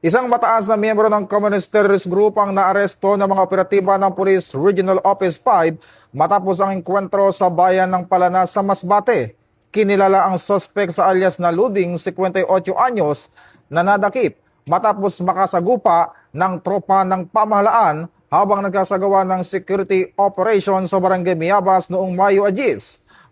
Isang mataas na miyembro ng Communist Terrorist Group ang naaresto ng mga operatiba ng Police Regional Office 5 matapos ang engkwentro sa bayan ng Palana sa Masbate. Kinilala ang suspect sa alias na Luding, 58 anyos, na nadakip matapos makasagupa ng tropa ng pamahalaan habang nagkasagawa ng security operation sa Barangay Miabas noong Mayo 10.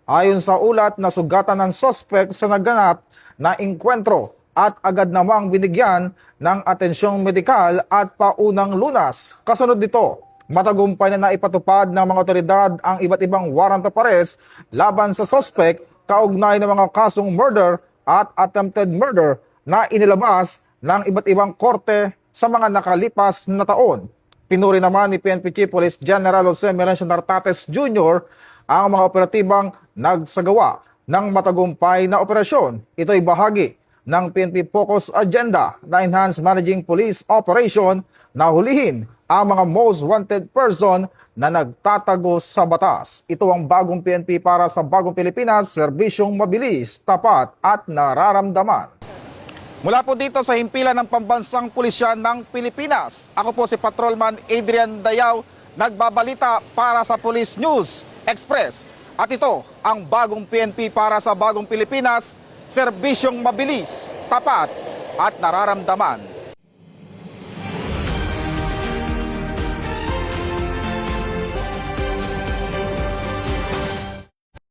Ayon sa ulat, nasugatan ng suspect sa naganap na engkwentro at agad namang binigyan ng atensyong medikal at paunang lunas. Kasunod nito, matagumpay na naipatupad ng mga otoridad ang iba't ibang warrant of arrest laban sa suspect kaugnay ng mga kasong murder at attempted murder na inilabas ng iba't ibang korte sa mga nakalipas na taon. Pinuri naman ni PNP Chief Police General Jose Melencio Nartates Jr. ang mga operatibang nagsagawa ng matagumpay na operasyon. Ito ay bahagi ng PNP Focus Agenda na Enhanced Managing Police Operation na hulihin ang mga most wanted person na nagtatago sa batas. Ito ang bagong PNP para sa bagong Pilipinas, serbisyong mabilis, tapat at nararamdaman. Mula po dito sa himpilan ng Pambansang Pulisya ng Pilipinas, ako po si Patrolman Adrian Dayaw, nagbabalita para sa Police News Express. At ito ang bagong PNP para sa bagong Pilipinas, serbisyong mabilis, tapat at nararamdaman.